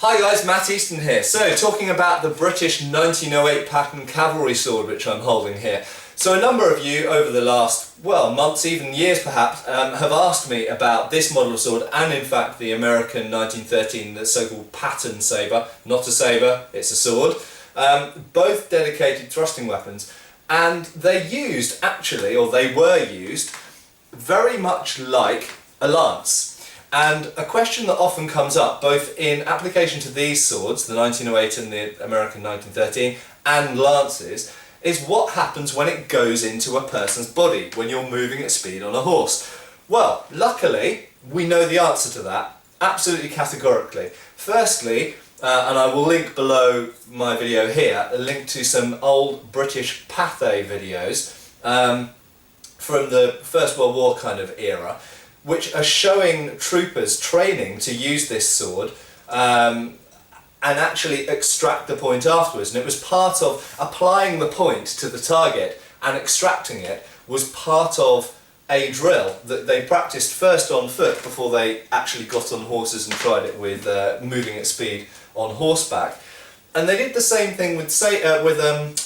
Hi guys, Matt Easton here. So, talking about the British 1908 pattern cavalry sword which I'm holding here. So a number of you over the last, well, months, even years perhaps, have asked me about this model of sword and in fact the American 1913, the so-called pattern sabre. Not a sabre, it's a sword. Both dedicated thrusting weapons, and they're used actually, or they were used, very much like a lance. And a question that often comes up, both in application to these swords, the 1908 and the American 1913, and lances, is what happens when it goes into a person's body, when you're moving at speed on a horse. Well, luckily, we know the answer to that, absolutely categorically. Firstly, and I will link below my video here, a link to some old British Pathé videos from the First World War kind of era, which are showing troopers training to use this sword and actually extract the point afterwards. And it was part of applying the point to the target and extracting it was part of a drill that they practiced first on foot before they actually got on horses and tried it with moving at speed on horseback. And they did the same thing with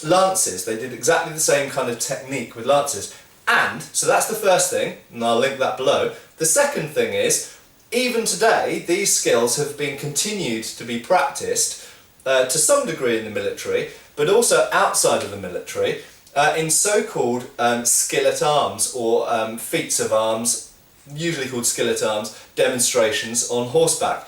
lances. They did exactly the same kind of technique with lances. And, so that's the first thing, and I'll link that below. The second thing is, even today, these skills have been continued to be practiced to some degree in the military, but also outside of the military, in so-called skillet arms, or feats of arms, usually called skillet arms, demonstrations on horseback.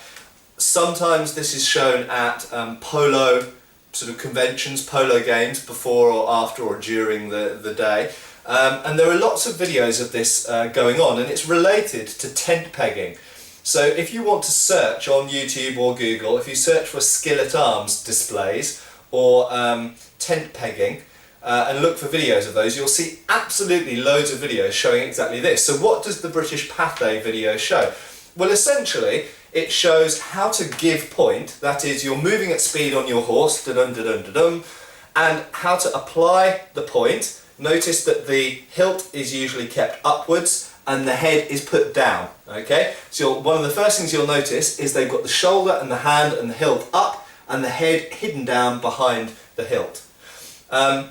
Sometimes this is shown at polo sort of conventions, polo games, before or after or during the day. And there are lots of videos of this going on, and it's related to tent pegging. So if you want to search on YouTube or Google, if you search for skillet arms displays or tent pegging and look for videos of those, you'll see absolutely loads of videos showing exactly this. So what does the British Pathé video show? Well, essentially it shows how to give point, that is, you're moving at speed on your horse, da-dum-da-dum-da-dum, and how to apply the point. Notice that the hilt is usually kept upwards and the head is put down, okay? So one of the first things you'll notice is they've got the shoulder and the hand and the hilt up and the head hidden down behind the hilt. And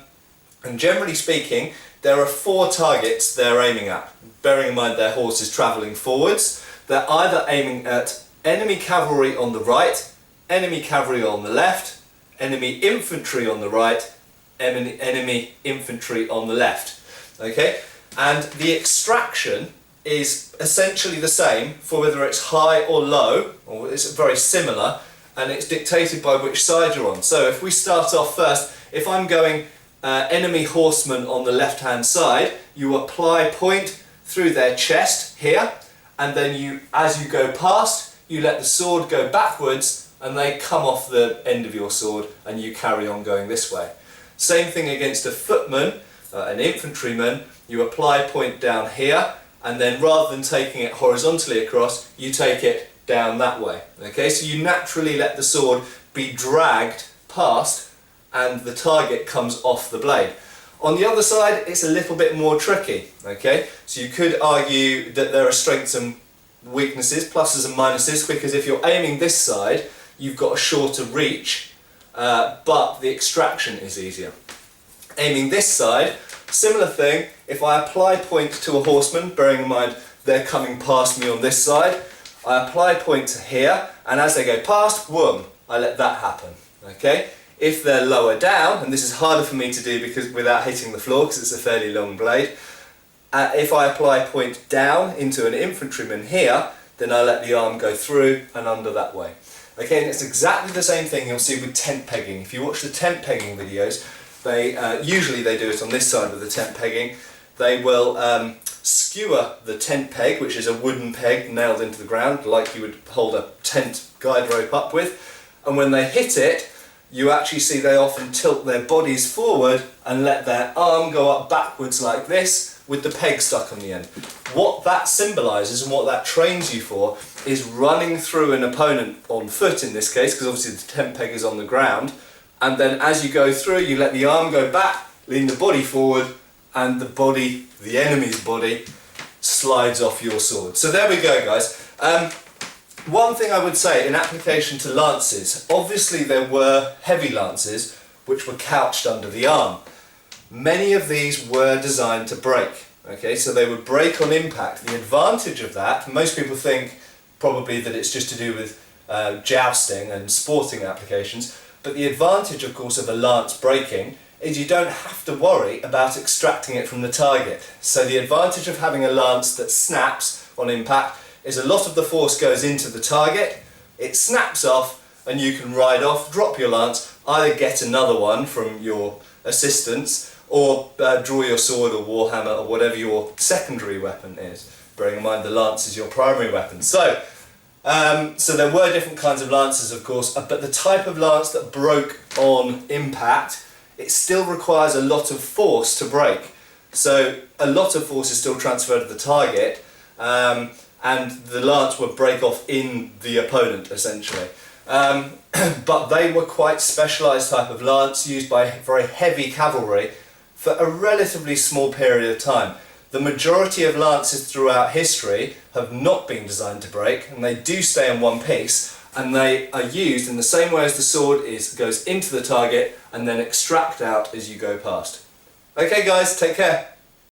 generally speaking, there are 4 targets they're aiming at. Bearing in mind their horse is travelling forwards, they're either aiming at enemy cavalry on the right, enemy cavalry on the left, enemy infantry on the right, enemy infantry on the left, okay? And the extraction is essentially the same for whether it's high or low, or it's very similar, and it's dictated by which side you're on. So if we start off first, if I'm going enemy horseman on the left hand side, you apply point through their chest here, and then you, as you go past, you let the sword go backwards and they come off the end of your sword and you carry on going this way. Same thing against a footman, an infantryman, you apply point down here, and then rather than taking it horizontally across, you take it down that way. Okay, so you naturally let the sword be dragged past and the target comes off the blade. On the other side, it's a little bit more tricky, okay? So you could argue that there are strengths and weaknesses, pluses and minuses, because if you're aiming this side, you've got a shorter reach, but the extraction is easier. Aiming this side, similar thing, if I apply point to a horseman, bearing in mind they're coming past me on this side, I apply point to here, and as they go past, whoom, I let that happen, okay? If they're lower down, and this is harder for me to do because without hitting the floor because it's a fairly long blade, if I apply point down into an infantryman here, then I let the arm go through and under that way. Okay, and it's exactly the same thing you'll see with tent pegging. If you watch the tent pegging videos, they usually they do it on this side with the tent pegging. They will skewer the tent peg, which is a wooden peg nailed into the ground, like you would hold a tent guide rope up with. And when they hit it, you actually see they often tilt their bodies forward and let their arm go up backwards like this, with the peg stuck on the end. What that symbolises and what that trains you for is running through an opponent on foot in this case, because obviously the tent peg is on the ground, and then as you go through you let the arm go back, lean the body forward, and the body, the enemy's body, slides off your sword. So there we go guys. One thing I would say in application to lances, obviously there were heavy lances which were couched under the arm. Many of these were designed to break, okay, so they would break on impact. The advantage of that, most people think probably that it's just to do with jousting and sporting applications, but the advantage of course of a lance breaking is you don't have to worry about extracting it from the target. So the advantage of having a lance that snaps on impact is a lot of the force goes into the target, it snaps off, and you can ride off, drop your lance, either get another one from your assistants, or draw your sword or warhammer or whatever your secondary weapon is. Bearing in mind the lance is your primary weapon. So there were different kinds of lances of course, but the type of lance that broke on impact, it still requires a lot of force to break. So a lot of force is still transferred to the target, and the lance would break off in the opponent essentially. But they were quite specialised type of lance used by very heavy cavalry for a relatively small period of time. The majority of lances throughout history have not been designed to break, and they do stay in one piece, and they are used in the same way as the sword goes into the target and then extract out as you go past. Okay guys, take care.